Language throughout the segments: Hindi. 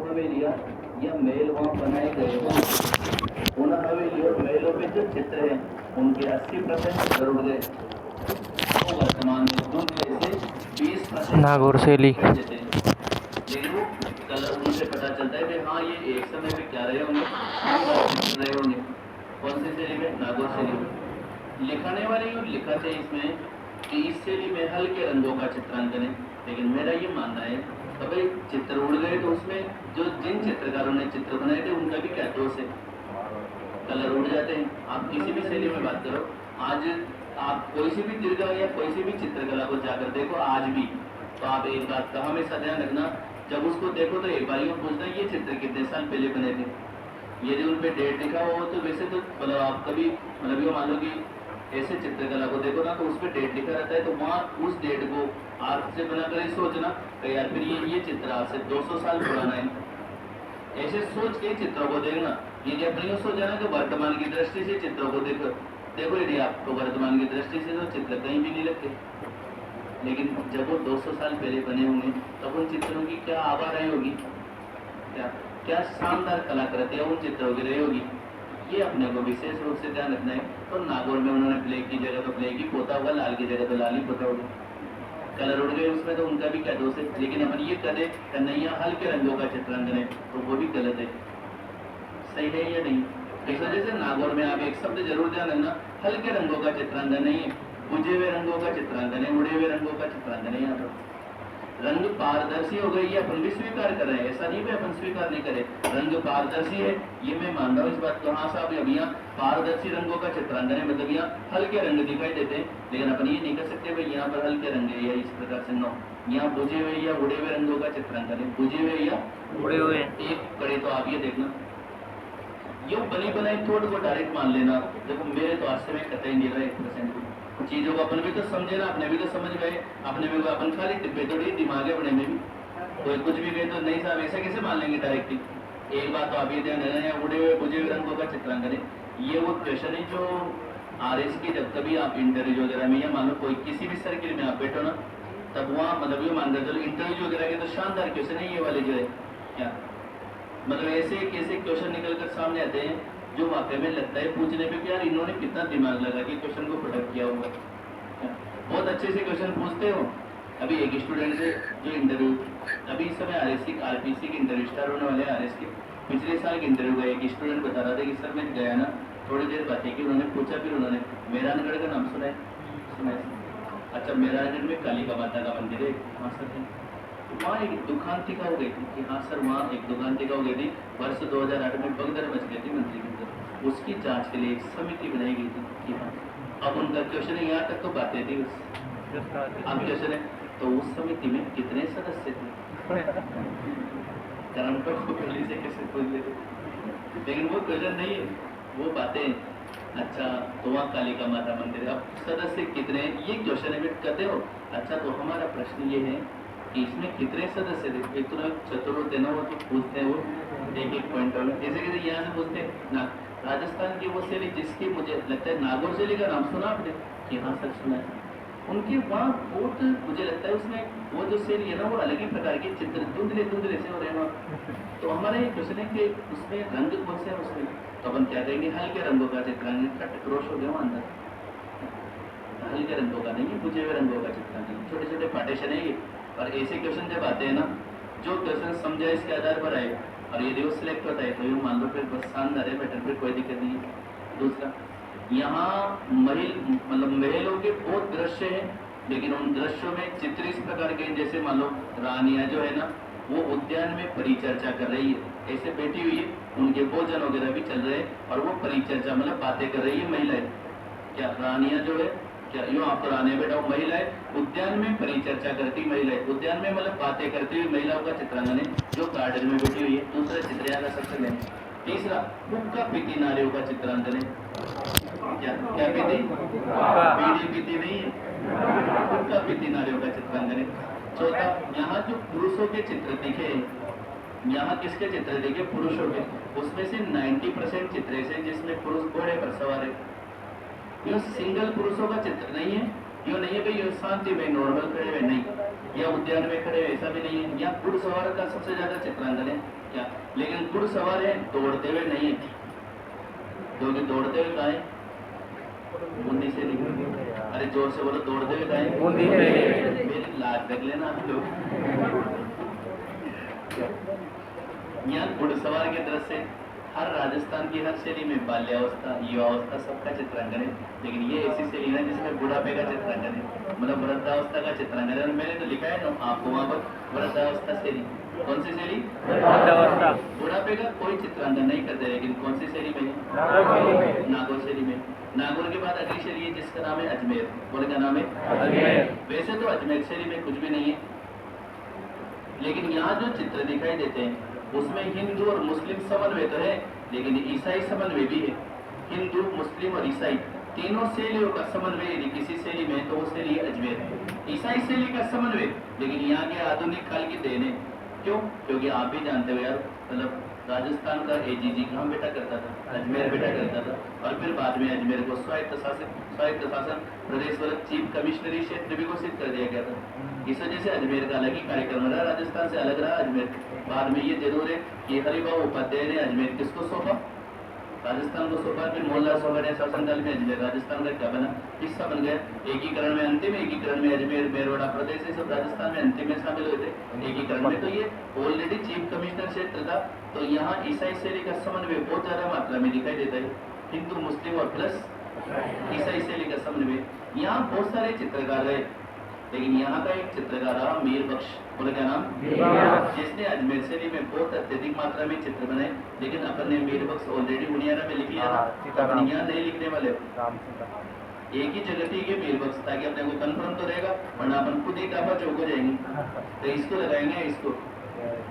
हवेलियाँ या महल वहाँ बनाए गए हैं, उन हवेलियों और महलों पे जो चित्र हैं उनके 80% जरूर गए। तो वर्तमान में धुंधले से 20% नागौर शैली कर देते हैं, लेकिन वो कलर उनसे पता चलता है कि हाँ ये एक समय में क्या रहे होंगे, शानदार चित्र रहे होंगे। कौन सी शैली में? नागौर शैली में। लिखाने वाले यूँ लिखते हैं इसमें कि इस शैली में हल्के रंगों का चित्रांकन है, लेकिन मेरा ये मानना है कि भाई चित्र उड़ गए तो उसमें जो जिन चित्रकारों ने चित्र बनाए थे उनका भी क्या दोष है? कलर उड़ जाते हैं। आप किसी भी शैली में बात करो, आज आप कोई सी भी दीर्घ या कोई सी भी चित्रकला को जाकर देखो आज भी, तो आप एक बात का हमेशा ध्यान रखना, जब उसको देखो तो एक बार यूँ पूछना ये चित्र कितने साल पहले बने थे। यदि उन पे डेट लिखा हो तो वैसे तो मतलब आप कभी मतलब ये मान लो कि ऐसे चित्रकला को देखो ना तो उस पर डेट लिखा रहता है, तो वहाँ उस डेट को आज से बनाकर ही सोचना कि यार फिर ये चित्र आज से 200 साल पुराना है। ऐसे सोच के चित्रों को देखना। यदि अपनी सोच जाना कि वर्तमान की दृष्टि से चित्रों को देखो देखो यदि आपको वर्तमान की दृष्टि से तो चित्र कहीं भी नहीं लगते, लेकिन जब वो 200 साल पहले बने होंगे तब उन चित्रों की क्या आभा रही होगी, क्या क्या शानदार कलाकृतियाँ उन चित्रों की रही होगी, ये अपने को विशेष रूप से ध्यान रखना है। तो नागौर में उन्होंने ब्लैक की जगह तो ब्लैक ही पोता होगा, लाल की जगह तो लाल ही पोता होगा। कलर उड़ गए उसमें तो उनका भी क्या दोष है, लेकिन अपन ये करें कन्हैया हल्के रंगों का चित्रांकन है तो वो भी गलत है। सही है या नहीं? इस वजह से नागौर में आप एक शब्द जरूर ध्यान रखना, हल्के रंगों का चित्रांकन नहीं है, बुझे हुए रंगों का चित्रांकन है, उड़े हुए रंगों का चित्रांकन है। यहाँ पर रंग पारदर्शी हो गई, ये अपन भी स्वीकार कर रहे हैं, ऐसा नहीं है अपन स्वीकार नहीं करें। रंग पारदर्शी है ये मैं मान रहा हूँ इस बात को, हाँ साहब अब यहाँ पारदर्शी रंगों का चित्रांकन है, मतलब यहाँ हल्के रंग दिखाई देते हैं, लेकिन अपन ये नहीं कर सकते भाई यहाँ पर हल्के रंग है या इस प्रकार से नो, यहाँ बुझे हुए या उड़े हुए रंगों का चित्रांकन है, बुझे हुए या उड़े हुए। एक कड़े तो आप ये देखना यो बनी बनाई थोड़ी को डायरेक्ट मान लेना। देखो मेरे तो आज से में कतई नहीं रहा 1% चीजों को अपन भी तो समझे ना, अपने भी तो समझ गए, अपने में अपन खाली डिब्बे तो नहीं दिमाग है अपने में भी, कोई कुछ भी गए तो नहीं साहब ऐसा कैसे मान लेंगे डायरेक्टली। एक बात तो आप ये ध्यान देना, उड़े हुए बुझे हुए रंगों का चित्रांकन है, ये वो क्वेश्चन है जो RS की जब कभी आप इंटरव्यू वगैरह में या मान लो कोई किसी भी सर्किल में आप बैठो ना, तब वहाँ मतलब ये मान चलो इंटरव्यू वगैरह के तो शानदार क्वेश्चन है ये वाले जो है क्या, मतलब ऐसे कैसे क्वेश्चन निकल कर सामने आते हैं जो वाकई में लगता है पूछने पे कि यार इन्होंने कितना दिमाग लगा कि क्वेश्चन को प्रोडक्ट किया होगा। बहुत अच्छे से क्वेश्चन पूछते हो। अभी एक स्टूडेंट से जो इंटरव्यू अभी इस समय RPC के इंटरव्यू स्टार होने वाले RS के पिछले साल के इंटरव्यू का एक स्टूडेंट बता रहा था कि सर मैं गया ना, थोड़ी देर बातें की, उन्होंने पूछा, फिर उन्होंने मेहरानगढ़ का नाम सुना है? अच्छा मेहरानगढ़ में कालिका माता का मंदिर है, हाँ सर है। वहाँ एक दुखांतिका हो गई थी कि हाँ सर वहाँ एक दुखांतिका हो गई थी, वर्ष 2008 में भगदड़ मच गई थी मंत्री के अंदर, उसकी जांच के लिए एक समिति बनाई गई थी कि हाँ अब उनका क्वेश्चन है, यहाँ तक तो बातें थी अब क्वेश्चन है तो उस समिति में कितने सदस्य थे, कारण तो पहले से कैसे पूछ लेते, लेकिन वो क्वेश्चन नहीं है, वो बातें। अच्छा तो वहाँ कालिका माता मंदिर, अब सदस्य कितने ये क्वेश्चन है करते हो। अच्छा तो हमारा प्रश्न ये है कि इसमें कितने सदस्य थे, एक तो चतुर होते ना वो तो पूछते हैं वो एक पॉइंट वाला, जैसे कैसे यहाँ से पूछते हैं ना, राजस्थान की वो शैली जिसकी मुझे लगता है नागौर शैली का नाम सुना आपने कि हाँ सर सुना है, उनके वहाँ बहुत मुझे लगता है उसमें वो जो शैली है ना वो अलग ही प्रकार के चित्र धुंधले धुंधले से हो रहे हैं वहाँ। तो हमारा ये क्वेश्चन है कि उसमें रंग कौन से है उसमें, तो अपन क्या कहेंगे हल्के रंगों का चित्रांकन, कट क्रोश हो गया वहाँ अंदर, हल्के रंगों का नहीं है, बुझे हुए रंगों का चित्रांकन, छोटे छोटे पार्टीशन है ये। और ऐसे क्वेश्चन जब आते हैं ना, जो क्वेश्चन समझा इसके आधार पर आए और यदि वो सिलेक्ट होता है तो ये मान लो फिर बस शानदार है, बेटर, फिर कोई दिक्कत नहीं है। दूसरा यहाँ मतलब महलों के बहुत दृश्य हैं, लेकिन उन दृश्यों में चित्र इस प्रकार के जैसे मान लो रानियाँ जो है ना वो उद्यान में परिचर्चा कर रही है, ऐसे बैठी हुई है, उनके भोजन वगैरह भी चल रहे हैं और वो परिचर्चा मतलब बातें कर रही है महिलाएं, क्या रानियाँ जो है क्या यूँ आपको रानी बेटा महिलाएं उद्यान में परिचर्चा करती महिलाएं, उद्यान में मतलब बातें करती हुई महिलाओं का चित्रांकन है जो गार्डन में बैठी हुई है। दूसरा चित्र यहाँ का सबसे मेन। तीसरा हुक्का पीती नारियों का चित्रांकन है, क्या क्या पीती, बीड़ी पीती नहीं है, हुक्का पीती नारियों का चित्रांकन है। चौथा यहाँ जो पुरुषों के चित्र दिखे, यहाँ किसके चित्र दिखे, पुरुषों के, उसमें से 90% चित्र ऐसे जिसमें पुरुष घोड़े पर सवार है, यो सिंगल पुरुषों का चित्र नहीं है, यो नहीं है भाई यो शांति में नॉर्मल खड़े हुए, नहीं, या उद्यान में खड़े हैं, ऐसा भी नहीं है। या घुड़सवार का सबसे ज्यादा चित्रांकन है क्या, लेकिन घुड़सवार है, दौड़ते हुए नहीं है, क्योंकि दौड़ते हुए कहा है बूंदी से नहीं। अरे जोर से बोलो, दौड़ते हुए कहा है बूंदी से। मेरी लाज रख लेना आप लोग। यहाँ घुड़सवार के दृश्य से हर राजस्थान की हर शैली में बाल्यावस्था, युवावस्था सबका चित्रांकन है, लेकिन ये ऐसी शैली है जिसमें बुढ़ापे का चित्रांकन है, मतलब वृद्धावस्था का चित्रांकन है। मैंने तो लिखा है ना आपको वहाँ पर वृद्धावस्था शैली। कौन सी शैली? वृद्धावस्था। बुढ़ापे का कोई चित्रांकन नहीं करते, लेकिन कौन सी शैली में? नागौर शैली में। नागौर के बाद अगली शैली है जिसका नाम है अजमेर। बोले क्या नाम है? अजमेर। वैसे तो अजमेर शैली में कुछ भी नहीं है, लेकिन यहाँ जो चित्र दिखाई देते हैं उसमें हिंदू और मुस्लिम समन्वय तो है, लेकिन ईसाई समन्वय भी है। हिंदू, मुस्लिम और ईसाई तीनों शैलियों का समन्वय यदि किसी शैली में, तो वो शैली है अजमेर। ईसाई शैली का समन्वय, लेकिन यहाँ के आधुनिक काल की देन है। क्यों? क्योंकि आप भी जानते हो यार, मतलब राजस्थान का एजीजी कहाँ बेटा करता था? अजमेर बेटा करता था, और फिर बाद में अजमेर को स्वायत्त शासन प्रदेश वाला चीफ कमिश्नरी क्षेत्र भी घोषित कर दिया गया था। इस वजह से अजमेर का अलग ही कार्यक्रम रहा, राजस्थान से अलग रहा अजमेर। बाद में ये जरूर है कि हरिभाऊ उपाध्याय ने अजमेर किसको सौंपा? राजस्थान को सौंपा। फिर मोहनलाल सोमैया शासनकाल में अजमेर राजस्थान का क्या बना? हिस्सा बन गया। एकीकरण में अंतिम एकीकरण में अजमेर, मेरवाड़ा प्रदेश ये सब राजस्थान में अंतिम में शामिल हुए थे एकीकरण में। तो ये ऑलरेडी चीफ कमिश्नर क्षेत्र था। तो यहाँ ईसाई शैली का समन्वय बहुत ज्यादा मात्रा में दिखाई देता है, हिंदू, मुस्लिम और प्लस ईसाई शैली का समन्वय। यहाँ बहुत सारे चित्रकार रहे, लेकिन यहाँ का एक चित्रकार रहा मीर बख्श। बोले क्या नाम? जिसने अजमेर शैली में बहुत अत्यधिक मात्रा में चित्र बनाए, लेकिन अपन ने मीर बख्श ऑलरेडी मुनियारा में लिख लिया था, अपन यहाँ नहीं लिखने वाले। एक ही जगह थी कि मीर बख्श, ताकि अपने को कंफर्म तो रहेगा, वरना अपन खुद ही टापा चौक हो जाएंगे। तो इसको लगाएंगे, इसको।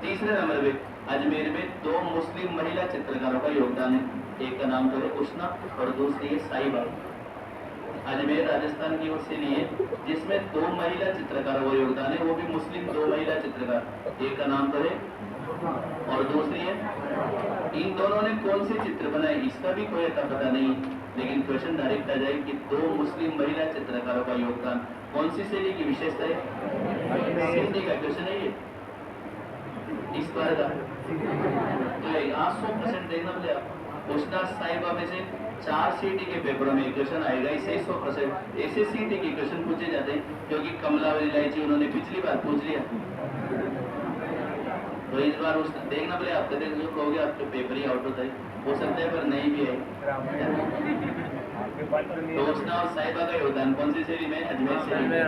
तीसरे नंबर पे अजमेर में 2 मुस्लिम महिला चित्रकारों का योगदान है। एक का नाम तो है उष्णा और दूसरी है साहिबा। अजमेर राजस्थान की ओर से लिए जिसमें 2 महिला चित्रकारों का योगदान है, वो भी मुस्लिम 2 महिला चित्रकार। एक का नाम तो है और दूसरी है। इन दोनों ने कौन से चित्र बनाए इसका भी कोई अता पता नहीं, लेकिन क्वेश्चन डायरेक्ट आ जाए कि 2 मुस्लिम महिला चित्रकारों का योगदान कौन सी शैली की विशेषता है? सिंधी का क्वेश्चन है ये इस बार का। तो आज 100% देखना बोले आप उष्णा साहिबा में से 4 सीटी के पेपरों में क्वेश्चन आएगा, इसे 100% ऐसे सीटी के क्वेश्चन पूछे जाते हैं, क्योंकि कमला और इलायची उन्होंने पिछली बार पूछ लिया। तो इस बार उस देखना बोले आप कदे जो कहोगे आपके पेपर ही आउट होता है, हो सकता है पर नहीं भी है। तो उष्णा और साहिबा का योगदान कौन सी शैली में? अजमेर शैली।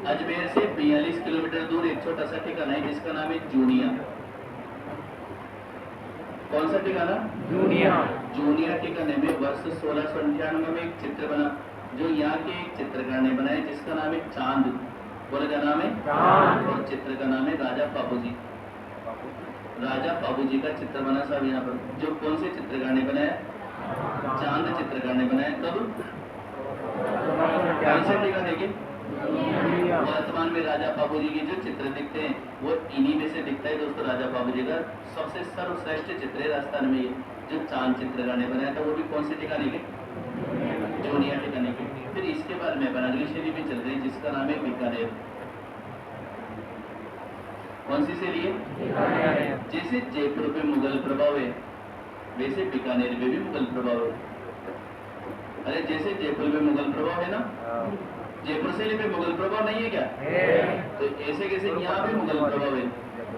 अजमेर से 42 किलोमीटर दूर एक छोटा सा ठिकाना है जिसका नाम है जूनिया। कौन सा ठिकाना? जूनिया। जूनिया ठिकाने में वर्ष 1698 में एक चित्र बना, जो यहाँ के एक चित्रकार ने बनाया, जिसका नाम है चांद। बोले क्या नाम है? चांद। और चित्र का नाम है राजा बाबूजी। राजा बाबूजी का चित्र बना साहब यहाँ पर, जो कौन से चित्रकार ने बनाया? चांद चित्रकार ने बनाया। कब? कौन से ठिकाने के? वर्तमान में राजा बाबूजी के जो चित्र दिखते हैं वो इन्हीं में से दिखता है दोस्तों। राजा बाबूजी का सबसे सर्वश्रेष्ठ चित्र है राजस्थान में ये, जो चांद चित्रकार ने बनाया था, वो भी कौन से ठिकाने के? जूनिया ठिकाने के। फिर इसके बाद में अगली शैली भी चल रही है जिसका नाम है बीकानेर। कौन सी शैली है? जैसे जयपुर पे मुगल प्रभाव है, वैसे बीकानेर में भी मुगल प्रभाव है। अरे जैसे जयपुर में मुगल प्रभाव है ना, जयपुर शैली पे मुगल प्रभाव नहीं है क्या? तो ऐसे कैसे यहाँ भी मुगल प्रभाव है,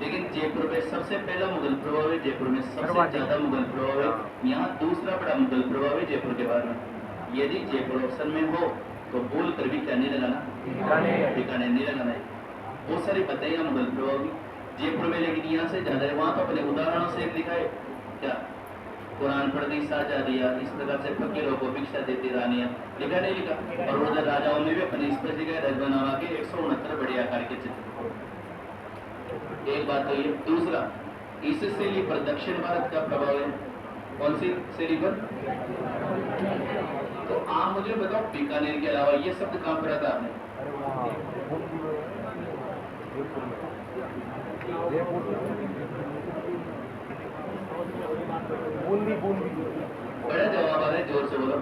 लेकिन जयपुर में सबसे पहला मुगल प्रभाव है, जयपुर में सबसे ज्यादा मुगल प्रभाव है। यहाँ दूसरा बड़ा मुगल प्रभाव है जयपुर के बारे में। यदि जयपुर ऑप्शन में हो तो भूल कर भी क्या नहीं लगाना? बीकानेर नहीं लगाना है। बहुत सारी बातें यहाँ मुगल प्रभाव की जयपुर में, लेकिन यहाँ से ज्यादा है। वहाँ तो अपने उदाहरणों से लिखा है क्या? कुरान पढ़ दी साजा दिया, इस प्रकार से फकीरों को भिक्षा देती रानियां, लिखा नहीं लिखा? और उधर राजाओं में भी अपने इस प्रकार का रज बनवा के 169 बड़े आकार के चित्र। एक बात तो ये। दूसरा, इस शैली पर दक्षिण भारत का प्रभाव है। कौन सी शैली पर? तो आप मुझे बताओ बीकानेर के अलावा ये शब्द कहाँ पढ़ा था आपने? बूंदी। बूंदी बड़ा जवाब आ रहा है, जोर से बोलो।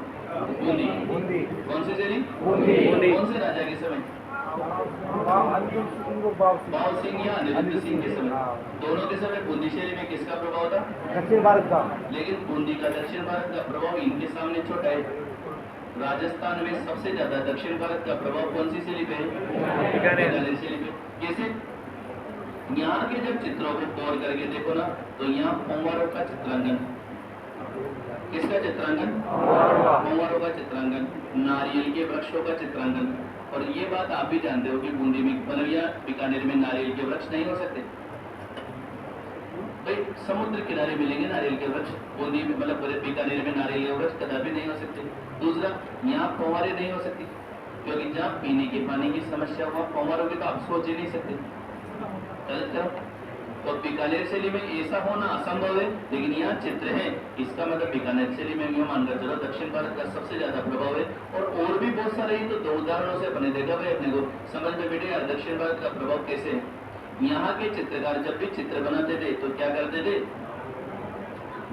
बूंदी। बूंदी। कौन सी शैली? बूंदी। कौन से राजा के समय? बाव सिंह या अनिरुद्ध सिंह के समय, दोनों के समय बूंदी शैली में किसका प्रभाव था? दक्षिण भारत का। लेकिन बूंदी का दक्षिण भारत का प्रभाव इनके सामने छोटा है। राजस्थान में सबसे ज्यादा दक्षिण भारत का प्रभाव कौन सी शैली पे है? बीकानेर शैली पे। कैसे? यहाँ के जब चित्रों को गौर करके देखो ना, तो यहाँ पोंवारों का चित्रांकन, किसका चित्रांकन? पोंवारों का चित्रांकन, नारियल के वृक्षों का चित्रांकन। और ये बात आप भी जानते हो कि बूंदी में मतलब या बीकानेर में नारियल के वृक्ष नहीं हो सकते। भाई समुद्र किनारे मिलेंगे नारियल के वृक्ष, बूंदी में मतलब बीकानेर में नारियल के वृक्ष कदापि नहीं हो सकते। दूसरा, यहाँ फौवारे नहीं हो सकती, क्योंकि जहाँ पीने के पानी की समस्या हुआ फौवारों की तो आप सोच ही नहीं सकते। गलत करो। तो बीकानेर शैली में ऐसा होना असंभव है, लेकिन यहाँ चित्र है, इसका मतलब बीकानेर शैली में यूँ मानकर चलो दक्षिण भारत का सबसे ज्यादा प्रभाव है। और भी बहुत सारे ही तो दो उदाहरणों से अपने देखा भाई अपने को समझ में बैठे यार दक्षिण भारत का प्रभाव कैसे है। यहाँ के चित्रकार जब भी चित्र बनाते थे तो क्या करते थे?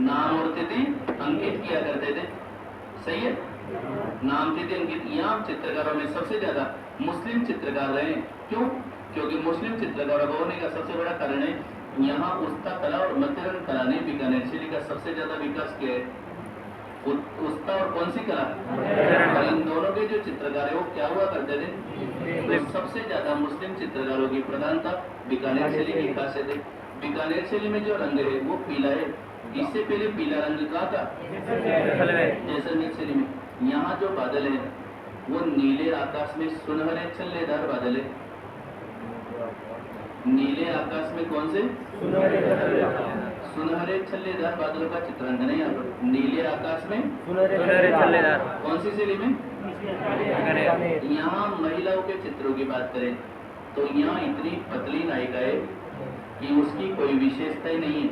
नाम और तिथि अंकित किया करते थे। सही है? नाम तिथि अंकित। यहाँ चित्रकारों में सबसे ज्यादा मुस्लिम चित्रकार रहे। क्यों? क्योंकि मुस्लिम चित्रकारों का होने का सबसे बड़ा कारण है यहाँ उस्ता कला और मध्यरंग कला ने बीकानेर शैली का सबसे ज्यादा विकास किया है। उस्ता और कौन सी कला? और इन दोनों के जो चित्रकार है वो क्या हुआ करते थे? तो सबसे ज्यादा मुस्लिम चित्रकारों की प्रधानता बीकानेर शैली की खासियत है। बीकानेर शैली में जो रंग है वो पीला है। इससे पहले पीला रंग कहा था? जैसलमेर शैली में। यहाँ जो बादल है वो नीले आकाश में सुनहरे छल्लेदार बादल है। नीले आकाश में कौन से? सुनहरे छल्लेदार बादलों का चित्रांकन है यहाँ पर। नीले आकाश में सुनहरे छल्लेदार। कौन सी शैली में? यहाँ महिलाओं के चित्रों की बात करें तो यहाँ इतनी पतली नायिका है कि उसकी कोई विशेषता ही नहीं है।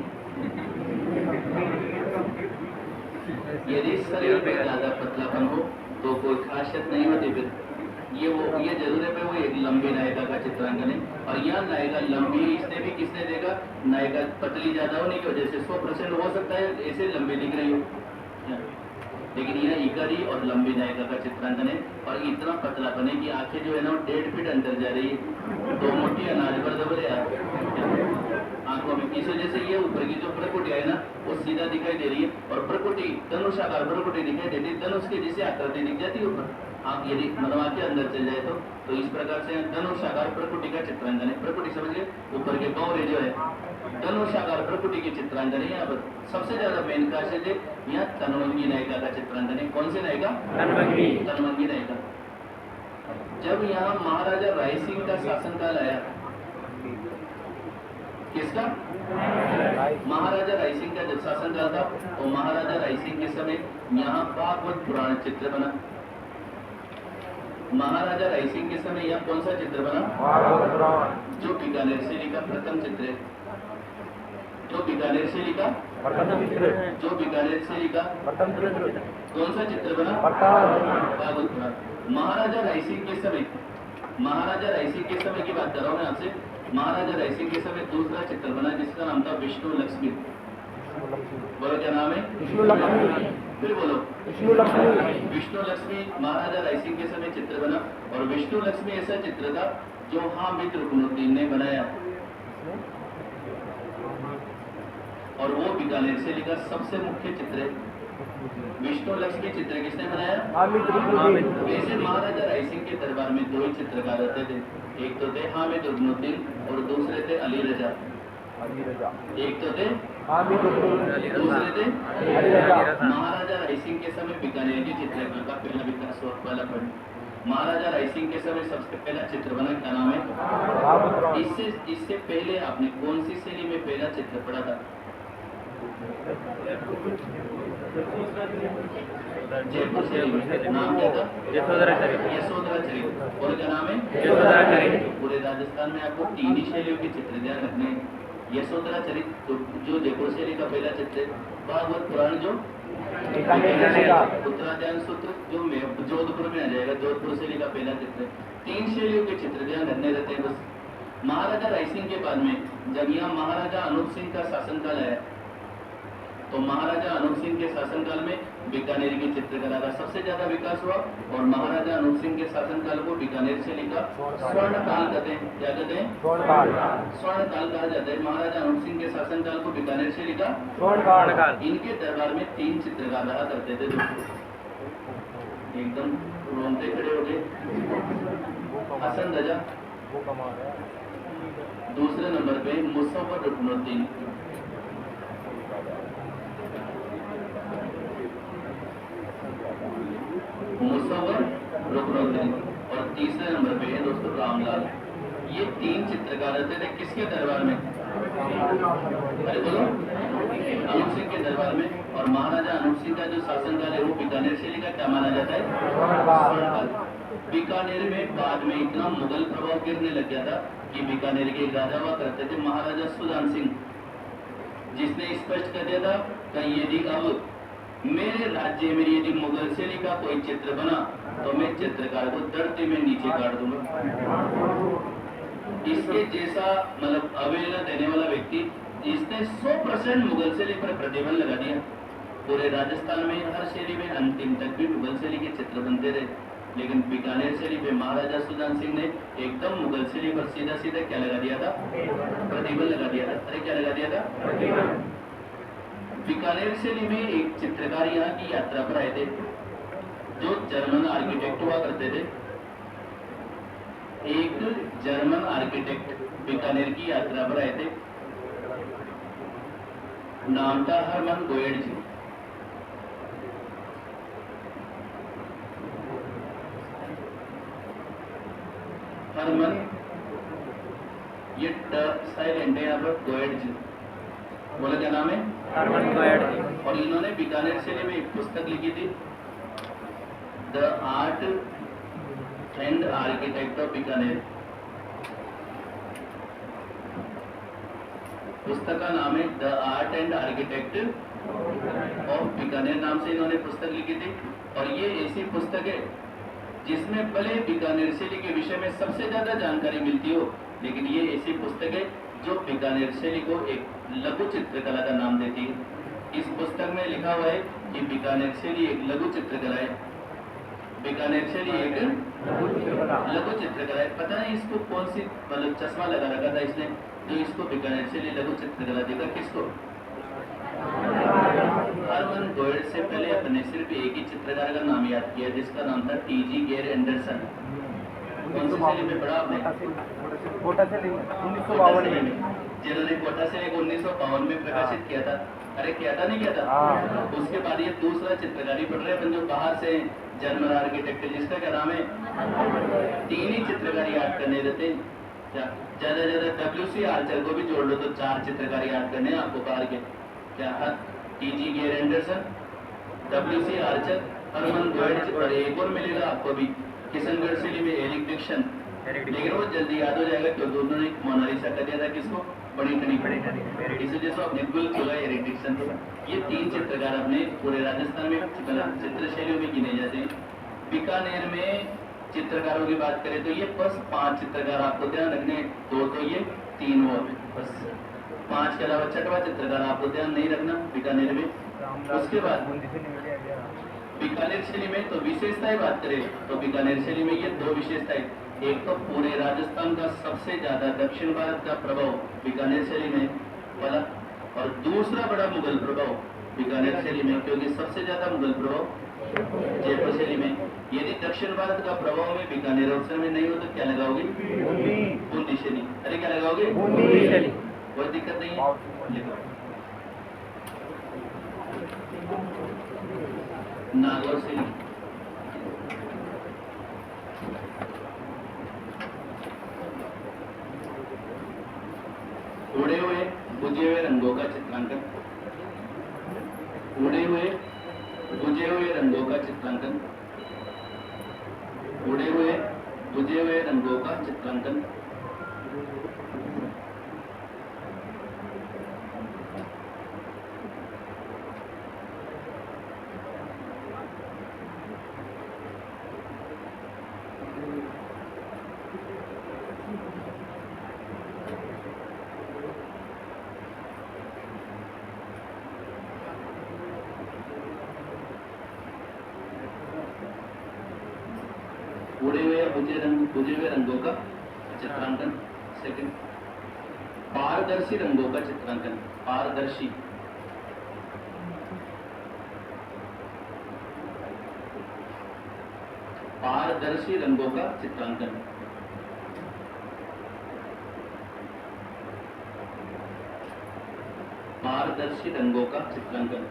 यदि शरीर पे ज्यादा पतलापन हो तो कोई खासियत नहीं होती। फिर ये जरूर है वो एक लंबी नायिका का चित्रांकन है। और यह नायिका लंबी इसने भी किसने देखा? नायिका पतली ज्यादा होने की वजह से 100% हो सकता है ऐसे लंबी दिख रही हो, लेकिन यह इकड़ी और लंबी नायिका का चित्रांकन है। और इतना पतलापन है कि आंखें जो है ना 1.5 फीट अंदर जा रही है। तो मोटी अनाज पर दब रहे आंखों में। इस वजह से ये ऊपर की जो प्रकुटी है ना वो सीधा दिखाई दे रही है। और प्रकुटी धनुषाकार प्रकुटी दिखाई देती है, धनुष के जिसे आकृति दिख जाती है ऊपर। आंख यदि मनवा के अंदर चल जाए तो इस प्रकार से धनुषाकार प्रकुटी का चित्रांकन है। प्रकुटी समझिए ऊपर के कौरे जो है धनुषाकार प्रकुटी की चित्रांकन है। यहाँ पर सबसे ज्यादा मेन खासियत है यहाँ तनवंगी नायिका का चित्रांकन है। कौन सी नायिका? तनवंगी नायिका। जब यहाँ महाराजा राय सिंह का शासनकाल आया, किसका? महाराजा राय सिंह का जब शासनकाल था तो महाराजा राय सिंह के समय यहाँ भागवत पुराण चित्र बना। महाराजा राय सिंह के समय यहाँ कौन सा चित्र बना? जो बीकानेर शैली का प्रथम चित्र है। जो बीकानेर शैली का कौन सा चित्र बना? भागवत पुराण। महाराजा राय सिंह के समय की बात कर रहा हूँ मैं आपसे। महाराजा राय सिंह के समय दूसरा चित्र बना जिसका नाम था विष्णु लक्ष्मी। बोलो क्या नाम है? विष्णु लक्ष्मी। फिर बोलो विष्णु लक्ष्मी। विष्णु लक्ष्मी महाराजा राय सिंह के समय चित्र बना। और विष्णु लक्ष्मी ऐसा चित्र था जो हामिद रुकनुद्दीन ने बनाया। और वो बीकानेर शैली का सबसे मुख्य चित्र है। विष्णु लक्ष्मी चित्र किसने बनाया? हामिद रुकनुद्दीन। वैसे महाराजा राय सिंह के दरबार में दो ही चित्रकार रहते थे, एक तो थे हामिद रुकनुद्दीन और दूसरे थे अली रजा। एक तो थे हामिद रुकनुद्दीन, दूसरे थे अली रजा। महाराजा राय सिंह के समय बीकानेर की चित्रकला का पहला विकास हुआ। पहला पढ़ महाराजा राय सिंह के समय सबसे पहला चित्र बना, क्या नाम है? इससे पहले आपने कौन सी शैली में पहला चित्र पढ़ा था? जयपुर शैली में। नाम क्या था? यशोधरा चरित। और क्या नाम है? यशोधरा चरित। पूरे राजस्थान में आपको 3 ही शैलियों के चित्र ध्यान रखने हैं। यशोधरा चरित जो जयपुर शैली का पहला चित्र है। भागवत पुराण जो उत्तराध्याय सूत्र जो जोधपुर में आ जाएगा, जोधपुर शैली का पहला चित्र है। 3 शैलियों के चित्र ध्यान रखने रहते हैं बस। महाराजा राय सिंह के बाद में जब यहाँ महाराजा अनूप सिंह का शासनकाल आया तो महाराजा अनूप सिंह के शासनकाल में बीकानेर की चित्रकला का सबसे ज्यादा विकास हुआ और महाराजा अनूप सिंह के शासनकाल को बीकानेर शैली का स्वर्ण काल कहते हैं। क्या कहते हैं? स्वर्ण काल कहा जाता है। महाराजा अनूप सिंह के शासनकाल को बीकानेर शैली का स्वर्ण काल। इनके दरबार में 3 चित्रकार रहा करते थे दोस्तों। एकदम रोंगटे खड़े हो गए। हसन रजा, दूसरे नंबर पे मुसव्वर रुकनुद्दीन, मुसव्वर रुकनुद्दीन और तीसरे नंबर पे है दोस्तों रामलाल। ये 3 चित्रकार रहते थे किसके दरबार में? अरे बोलो, अनूप सिंह के दरबार में। और महाराजा अनूप सिंह का जो शासनकाल है वो बीकानेर शैली का क्या माना जाता है? बीकानेर में बाद में इतना मुगल प्रभाव गिरने लग गया था कि बीकानेर के राजा हुआ करते थे महाराजा सुजान सिंह, जिसने स्पष्ट कर दिया था कि यदि अब मेरे राज्य में यदि मुगल शैली का कोई चित्र बना तो मैं चित्रकार को धरती में नीचे काट दूंगा। इसके जैसा मतलब अवहेलना देने वाला व्यक्ति जिसने 100% मुगल शैली पर प्रतिबंध लगा दिया। पूरे राजस्थान में हर शैली में अंतिम तक भी मुगल शैली के चित्र बनते रहे, लेकिन बीकानेर शैली पे महाराजा सुजान सिंह ने एकदम मुगल शैली पर सीधा सीधा क्या लगा दिया था? प्रतिबंध लगा दिया था। अरे क्या लगा दिया था? बीकानेर शैली में एक चित्रकार यहाँ की यात्रा पर आए थे जो जर्मन आर्किटेक्ट हुआ करते थे। एक जर्मन आर्किटेक्ट बीकानेर की यात्रा पर आए थे, नाम था हरमन गोयडजी। हरमन, ये साइलेंट है यहाँ पर, गोयडजी बोला क्या नाम है? हरमन गोयडजी। और इन्होंने बीकानेर शैली में एक पुस्तक लिखी थी, the art and architect of Bikaner. पुस्तक का नाम है the art and architect of Bikaner, नाम से इन्होंने पुस्तक लिखी थी। और ये ऐसी पुस्तक है जिसमें भले बीकानेर शैली के विषय में सबसे ज्यादा जानकारी मिलती हो, लेकिन ये ऐसी पुस्तक है जो बीकानेर शैली को एक लघु चित्रकला का नाम देती है। इस पुस्तक में लिखा हुआ है कि बीकानेर शैली एक लघु चित्रकला है। बीकानेर शैली एक लघु चित्रकला है। पता नहीं इसको कौन सी मतलब चश्मा लगा रखा था इसने जो इसको बीकानेर शैली लघु चित्रकला देगा। किसको? हरमन गोयड से पहले अपने सिर्फ एक ही चित्रकार का नाम याद किया जिसका नाम था टी.जी. गेर एंडरसन। कौन सी शैली में पढ़ा आपने? कोटा शैली 1952 में, जिन्होंने कोटा शैली को 1952 में प्रकाशित किया था। अरे किया था नहीं किया था? उसके बाद ये दूसरा चित्रकारी पढ़ रहे हैं जो बाहर से जर्मन आर्किटेक्ट जिसका क्या नाम है? 3 ही चित्रकारी याद करने देते क्या? ज्यादा ज्यादा W.C. आर्चर को भी जोड़ लो तो 4 चित्रकारी याद करने हैं आपको बाहर के। क्या? टी.जी. गेर एंडरसन, W.C. आर्चर, हरमन गोयड और एक और मिलेगा आपको भी किशनगढ़ शैली में एरिक डिक्सन। लेकिन वो जल्दी याद हो जाएगा क्योंकि दोनों ने मोनालिसा कर दिया था किसको? बड़ी टनी। इसे जैसे अपने गुल चुगा एरिक डिक्सन। ये 3 चित्रकार अपने पूरे राजस्थान में चित्र शैलियों में गिने जाते हैं। बीकानेर में चित्रकारों की बात करें तो ये बस 5 चित्रकार आपको ध्यान रखने, 2 तो ये 3 वो बस 5 के अलावा 6वां चित्रकार आपको ध्यान नहीं रखना बीकानेर में। उसके बाद बीकानेर शैली में तो विशेषताएं बात करें तो बीकानेर शैली में ये 2 विशेषताएं, एक तो पूरे राजस्थान का सबसे ज्यादा दक्षिण भारत का प्रभाव बीकानेर शैली में वाला, और दूसरा बड़ा मुगल प्रभाव बीकानेर शैली में, क्योंकि सबसे ज्यादा मुगल प्रभाव जयपुर शैली में। यदि दक्षिण भारत का प्रभाव में बीकानेर अवसर में नहीं हो तो क्या लगाओगे? बूंदी शैली। अरे क्या लगाओगे? बूंदी शैली। कोई दिक्कत नहीं है। नागौर शैली, उड़े हुए बुझे हुए रंगों का चित्रांकन, उड़े हुए बुझे हुए रंगों का चित्रांकन, उड़े हुए बुझे हुए रंगों का चित्रांकन। उड़े हुए या बुझे हुए रंगों का चित्रांकन। सेकंड, पारदर्शी रंगों का चित्रांकन। पारदर्शी, पारदर्शी रंगों का चित्रांकन। पारदर्शी रंगों का चित्रांकन।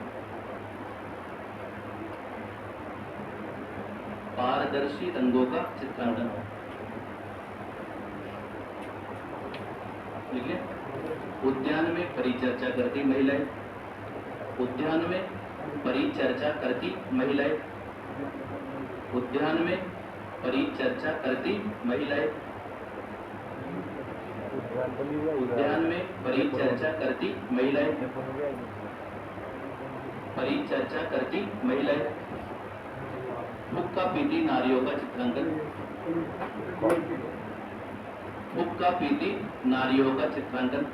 पारदर्शी रंगों का चित्रांकन। ठीक है। उद्यान में परिचर्चा करती महिलाएं। उद्यान में परिचर्चा करती महिलाएं। उद्यान में परिचर्चा करती महिलाएं। उद्यान में परिचर्चा करती महिलाएं। परिचर्चा करती महिलाएं। हुक्का पीती नारियों का चित्रांकन। हुक्का पीती नारियों का चित्रांकन।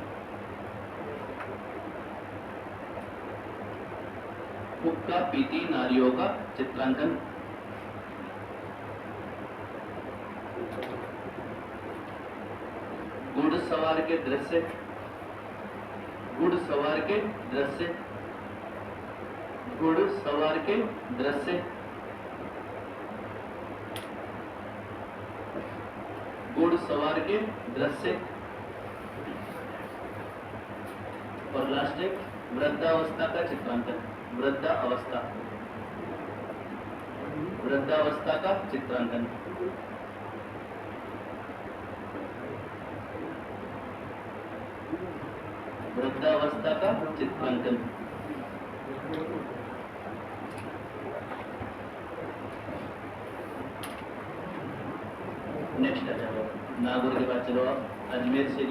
हुक्का पीती नारियों का चित्रांकन। घुड़सवार के दृश्य। घुड़सवार के दृश्य। घुड़सवार के दृश्य। घुड़सवार के दृश्य। और लास्ट एक, वृद्धावस्था का चित्रांकन। वृद्धावस्था, वृद्धावस्था का चित्रांकन। वृद्धावस्था का चित्रांकन। नेक्स्ट आ जाओ, नागौर के बाद चलो आप अजमेर से।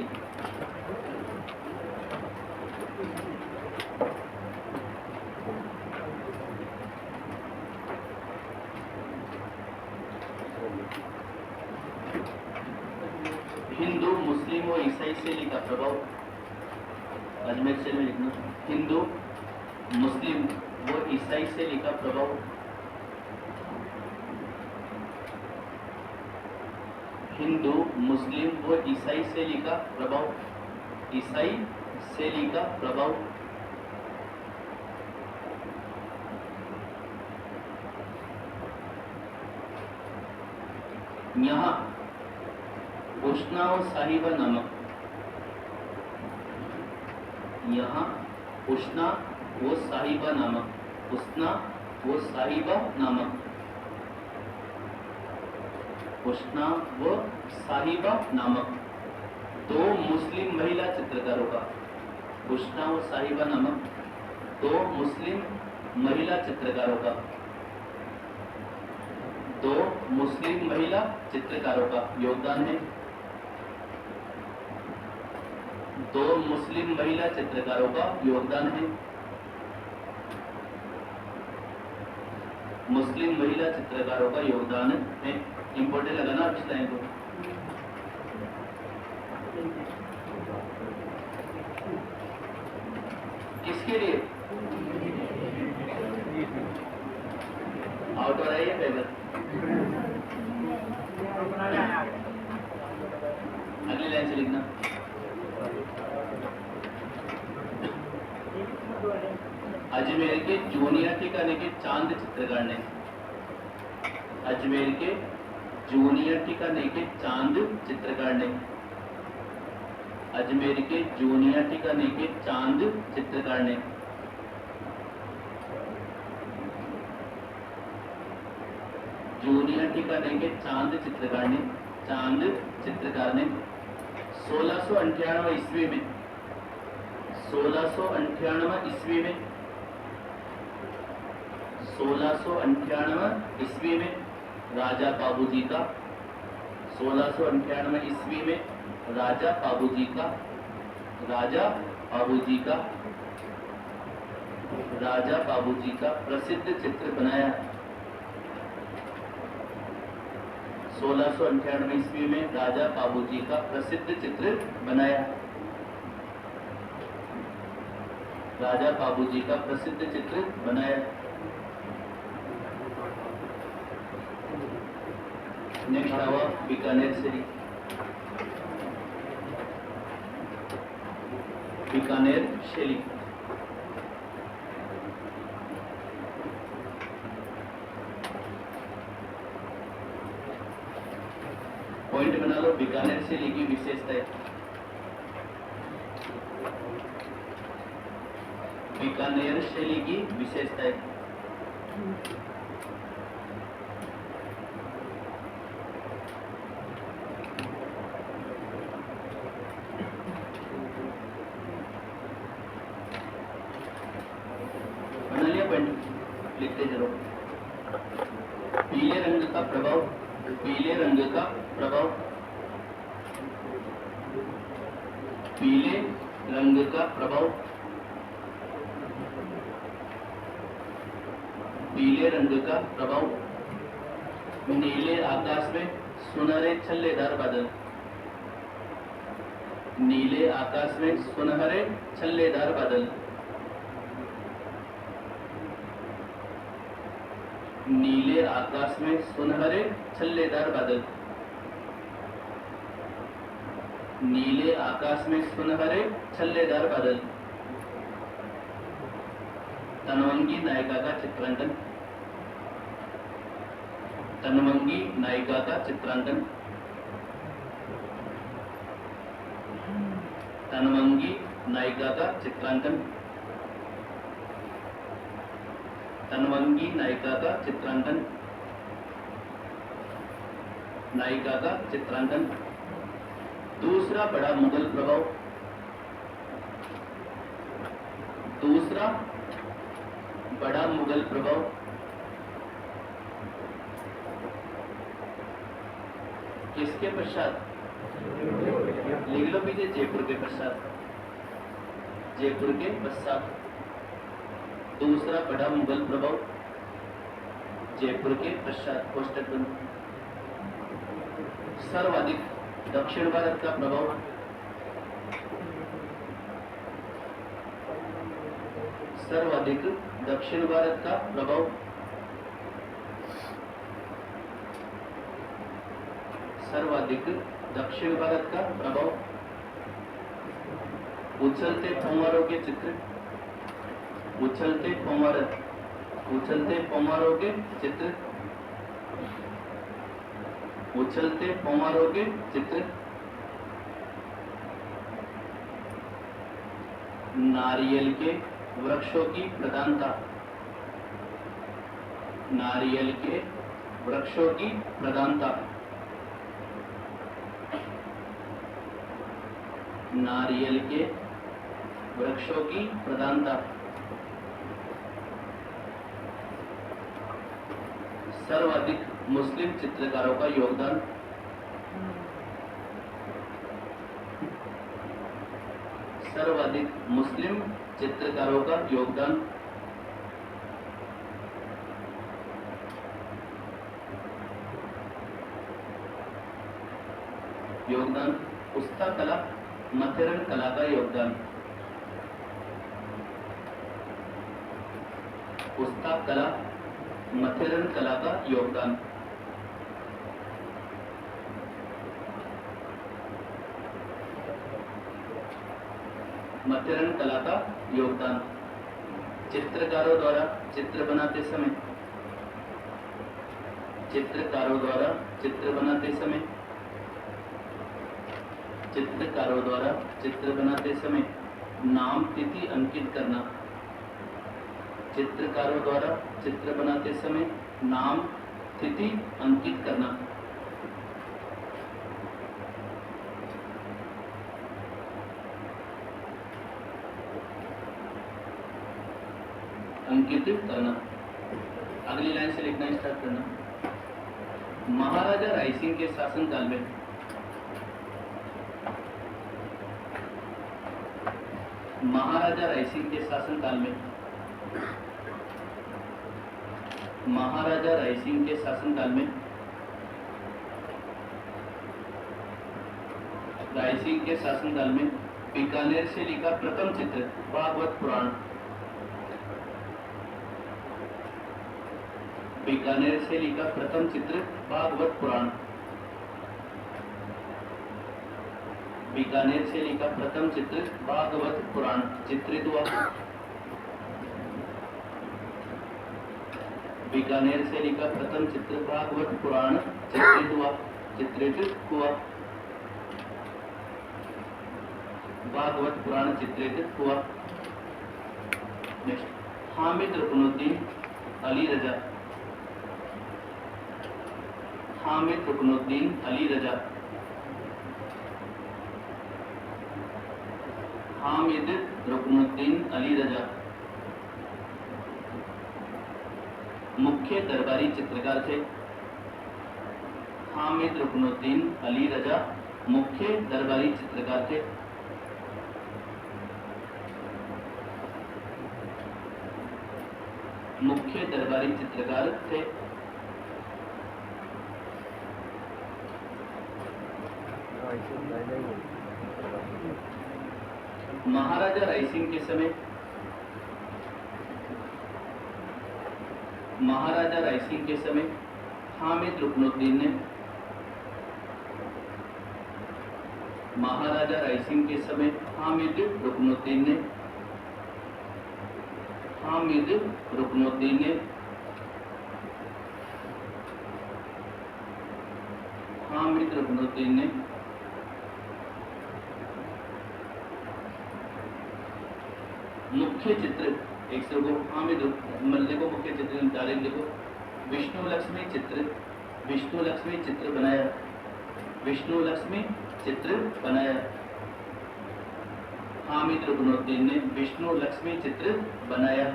हिंदू, मुस्लिम और ईसाई शैली का प्रभाव। अजमेर से में लिखना, हिंदू, मुस्लिम व ईसाई शैली का प्रभाव। हिंदू, मुस्लिम व ईसाई शैली का प्रभाव। ईसाई शैली का प्रभाव। यहाँ उष्णा व साहिबा नामक, यहाँ उष्णा व साहिबा नामक, उष्णा व साहिबा नामक, उष्णा व साहिबा नामक दो मुस्लिम महिला चित्रकारों का। उष्णा व साहिबा नामक दो मुस्लिम महिला चित्रकारों का। दो मुस्लिम महिला चित्रकारों का योगदान है। दो मुस्लिम महिला चित्रकारों का योगदान है। मुस्लिम महिला चित्रकारों का योगदान है। इंपॉर्टेंट लगाना आप इस लाइन को। किसके लिए? आउट हो रहा है ये पेपर। अगली लाइन से लिखना, अजमेर के जूनियर ठिकाने के चांद चित्रकार ने। अजमेर के जूनियर ठिकाने के चांद चित्रकार ने। अजमेर के जूनियर ठिकाने के चांद चित्रकार ने। जूनियर ठिकाने के चांद चित्रकार ने। चांद चित्रकार ने 1698 ईस्वी में, 1698 ईस्वी में, 1698 ईस्वी में राजा बाबूजी का, 1698 ईस्वी में राजा बाबूजी का, राजा बाबूजी का, राजा बाबूजी का प्रसिद्ध चित्र बनाया। 1698 ईस्वी में राजा बाबूजी का प्रसिद्ध चित्र बनाया। राजा बाबूजी का प्रसिद्ध चित्र बनाया। नेक्स्ट आवा बीकानेर शैली। बीकानेर शैली। पॉइंट बना लो, बीकानेर शैली की विशेषताएं। बीकानेर शैली की विशेषताएं। बना लिया पॉइंट, लिखते चलो। पीले रंग का प्रभाव, पीले रंग का प्रभाव, पीले रंग का प्रभाव, पीले रंग का प्रभाव, नीले आकाश में सुनहरे छल्लेदार बादल, नीले आकाश में सुनहरे छल्लेदार बादल, नीले आकाश में सुनहरे छल्लेदार बादल, नीले आकाश में सुनहरे छल्लेदार बादल। तनवंगी नायिका का चित्रांकन, तनवंगी नायिका का चित्रांकन, तनवंगी नायिका का चित्रांकन, तनवंगी नायिका का चित्रांकन, नायिका का चित्रांकन। दूसरा बड़ा मुगल प्रभाव, दूसरा बड़ा मुगल प्रभाव, किसके पश्चात? लिख लो पीछे, जयपुर के पश्चात, जयपुर के पश्चात। दूसरा बड़ा मुगल प्रभाव जयपुर के पश्चात। कोष्टक बंद। सर्वाधिक दक्षिण भारत का प्रभाव, सर्वाधिक दक्षिण भारत का प्रभाव, सर्वाधिक दक्षिण भारत का प्रभाव। उछलते फव्वारों के चित्र, उछलते फव्वारे, उछलते फव्वारों के चित्र, उछलते फव्वारों के चित्र। नारियल के वृक्षों की प्रधानता, नारियल के वृक्षों की प्रधानता, नारियल के वृक्षों की प्रधानता। सर्वाधिक मुस्लिम चित्रकारों का योगदान, सर्वाधिक मुस्लिम चित्रकारों का योगदान। योगदान पुस्ता कला, मथुरन कला का योगदान, पुस्ता कला, मथुरन कला का योगदान। मथुरन कला का योगदान। चित्रकारों द्वारा चित्र बनाते समय, चित्रकारों द्वारा चित्र बनाते समय, चित्रकारों द्वारा चित्र बनाते समय नाम तिथि अंकित करना, चित्रकारों द्वारा चित्र बनाते समय नाम तिथि अंकित करना। अंकित करना। अगली लाइन से लिखना स्टार्ट करना। महाराजा रायसिंह के शासनकाल में, महाराजा रायसिंह के शासनकाल में, महाराजा रायसिंह के शासनकाल में, रायसिंह के शासनकाल में बीकानेर से लिखा प्रथम चित्र भागवत पुराण, बीकानेर से लिखा प्रथम चित्र भागवत पुराण। बीकानेर शैली का प्रथम चित्र भागवत पुराण चित्रित हुआ। बीकानेर शैली का प्रथम चित्र भागवत पुराण चित्रित हुआ। भागवत पुराण चित्रित हुआ। नेक्स्ट, हामिद रुकनुद्दीन अली रजा। हामिद रुकनुद्दीन अली रजा। हामिद रुकनुद्दीन अली रजा मुख्य दरबारी चित्रकार थे। हामिद रुकनुद्दीन अली रजा मुख्य दरबारी चित्रकार थे। मुख्य दरबारी चित्रकार थे। महाराजा रायसिंह के समय महाराजा रायसिंह के समय हामिद रुकनुद्दीन ने महाराजा रायसिंह के समय हामिद रुकनुद्दीन ने हामिद रुकनुद्दीन ने हामिद रुकनुद्दीन ने मुख्य चित्र एक से को हामिद देखो मुख्य चित्र तारीख देखो विष्णु लक्ष्मी चित्र बनाया। विष्णु लक्ष्मी चित्र बनाया। हामिद रुकनुद्दीन ने विष्णु लक्ष्मी चित्र बनाया।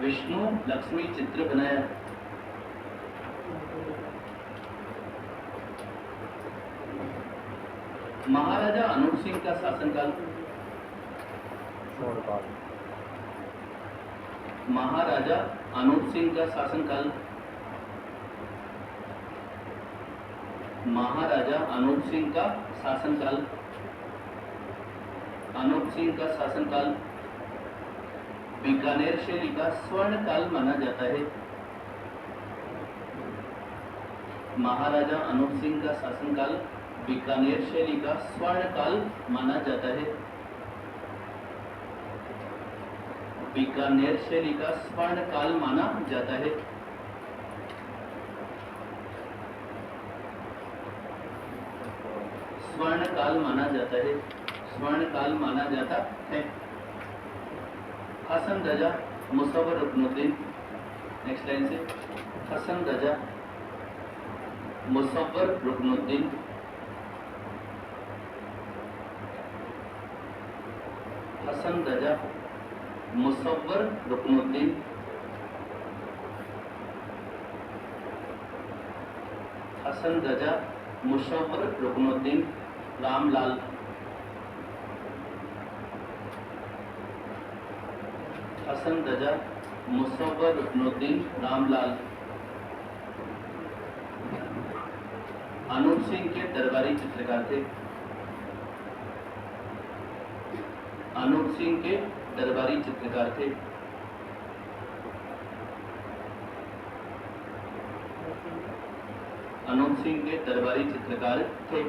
विष्णु लक्ष्मी चित्र बनाया। महाराजा अनूप सिंह का शासनकाल महाराजा अनूप सिंह का शासनकाल महाराजा अनूप सिंह का शासनकाल अनूप सिंह का शासनकाल बीकानेर शैली का स्वर्ण काल माना जाता है। महाराजा अनूप सिंह का शासनकाल बीकानेर शैली का स्वर्ण काल माना जाता है। बीकानेर शैली का स्वर्ण काल माना जाता है। स्वर्ण काल माना जाता है। स्वर्ण काल माना जाता है। हसन रजा मुसव्वर रुकनुद्दीन नेक्स्ट लाइन से हसन रजा मुसव्वर रुकनुद्दीन हसन रजा मुसव्वर रुकनुद्दीन हसन रजा मुसव्वर रुकनुद्दीन रामलाल हसन रजा मुसव्वर रुकनुद्दीन रामलाल अनूप सिंह के दरबारी चित्रकार थे। अनूप सिंह के दरबारी चित्रकार थे। अनूप सिंह के दरबारी चित्रकार थे।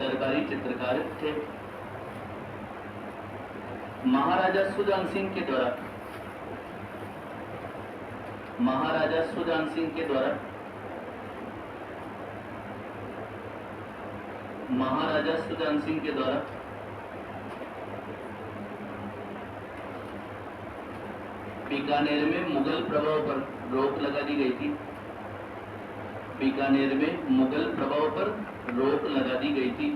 दरबारी चित्रकार थे। महाराजा सुजान सिंह के द्वारा महाराजा सुजान सिंह के द्वारा महाराजा सुजान सिंह के द्वारा बीकानेर में मुगल प्रभाव पर रोक लगा दी गई थी। बीकानेर में मुगल प्रभाव पर रोक लगा दी गई थी।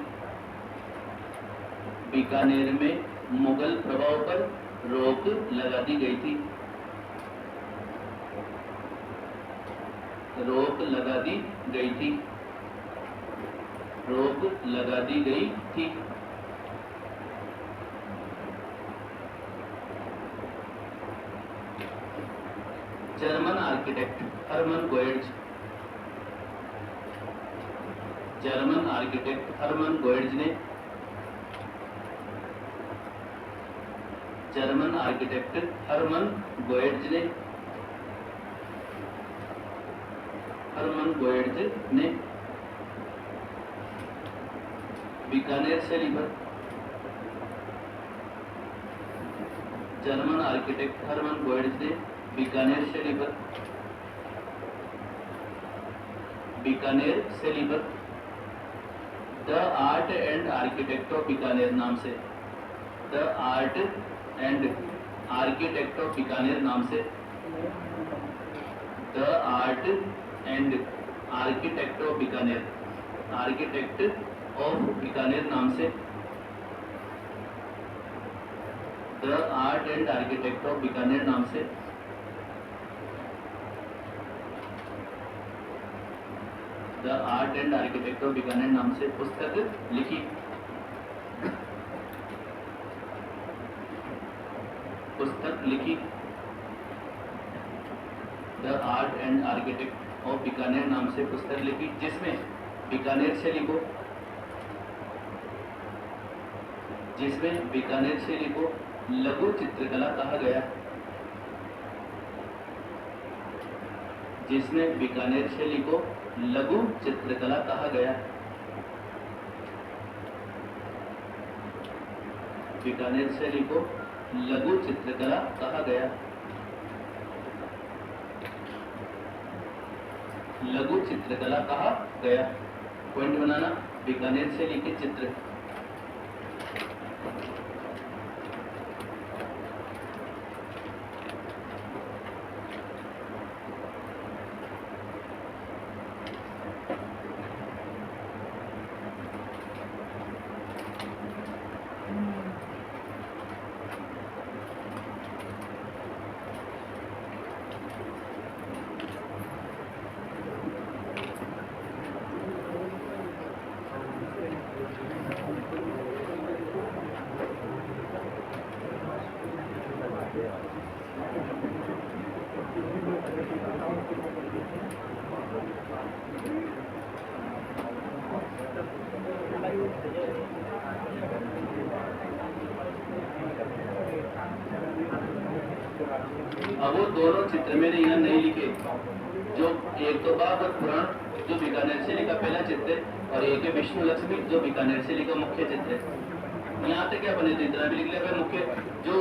बीकानेर में मुगल प्रभाव पर रोक लगा दी गई थी। रोक लगा दी गई थी। रोक लगा दी गई थी। German architect Hermann Goetz German architect Hermann Goetz ने जर्मन आर्किटेक्ट हर्मन गोएट्ज ने हर्मन गोएट्ज ने बीकानेर से लीबर, German architect Hermann Goetz, Bikaner से लीबर, बीकानेर से लीबर, the art and architect of Bikaner नाम से, the art and architect of Bikaner नाम से, the art and architect of Bikaner, architect of Bikaner नाम से, the art and architect of Bikaner नाम से, the art and architect of Bikaner नाम से पुस्तक लिखी, पुस्तक लिखी, the art and architect of Bikaner नाम से पुस्तक लिखी, जिसमें बीकानेर शैली को, जिसमें बीकानेर शैली को लघु चित्रकला कहा गया, जिसमें बीकानेर शैली को लघु चित्रकला कहा गया, बीकानेर शैली को लघु चित्रकला कहा गया, लघु चित्रकला कहा गया। पॉइंट बनाना, बीकानेर शैली के चित्र, अब वो दोनों चित्र मैंने यहाँ नहीं लिखे, जो एक तो बाबर पुराण जो बीकानेर शैली का पहला चित्र है, और एक है विष्णु लक्ष्मी जो बीकानेर शैली का मुख्य चित्र है। यहाँ तक क्या बने थे, इतना भी लिख लिया मुख्य जो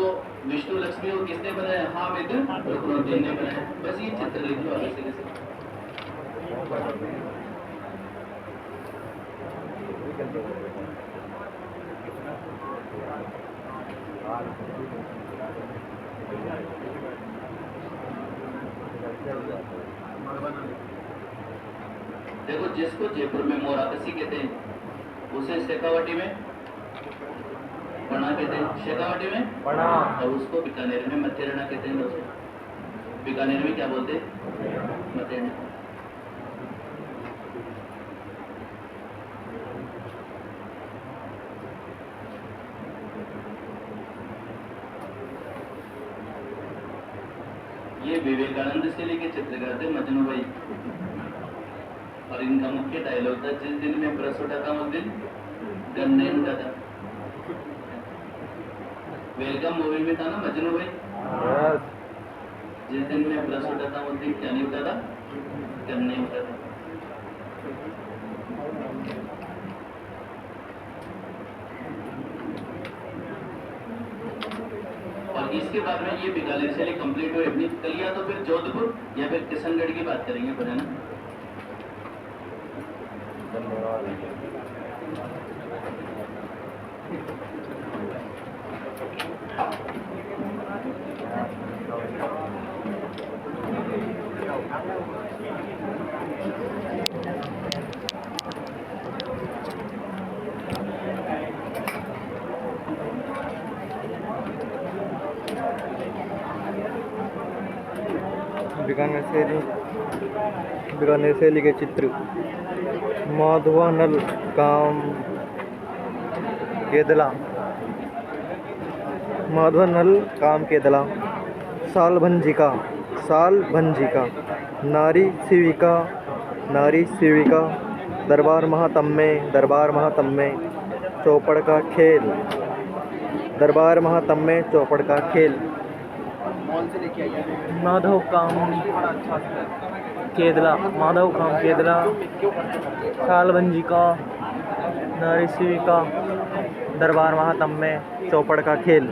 विष्णु लक्ष्मी वो किसने बनाया, हामिद रुकनुद्दीन ने बनाया, बस ये चित्र लिख लो आगे से। देखो, जिसको जयपुर में मोराकसी कहते हैं उसे शेखावटी में बना कहते हैं, शेखावटी में बना, और उसको बीकानेर में मथेरना कहते हैं दोस्तों। बीकानेर में क्या बोलते हैं, मथेरना। ये विवेकानंद शैली के चित्रकार थे मजनू भाई, और इनका मुख्य डायलॉग था, जिस दिन में ब्रश उठाता उस दिन गन्ने उठाता। वेलकम मूवी में था ना मजनू भाई, जिस दिन में ब्रश उठाता उस दिन क्या नहीं उठाता, गन्ने उठाता। और इसके बाद में ये बीकानेर शैली कंप्लीट हुई अपनी, कल या तो फिर जोधपुर या फिर किशनगढ़ की बात करेंगे फिर, है ना। बीकानेर शैली के चित्र, माधवानल काम केदला, माधवानल काम केदला, साल भंजिका, साल भंजिका, नारी सेविका, नारी सेविका, दरबार महातम्मे, दरबार महातम्मे, चौपड़ का खेल, दरबार महातम्मे, चौपड़ का खेल, माधव काम केदला, माधव काम केदला, साल भंजिका, नारी सेविका दरबार महात्म में चौपड़ का खेल।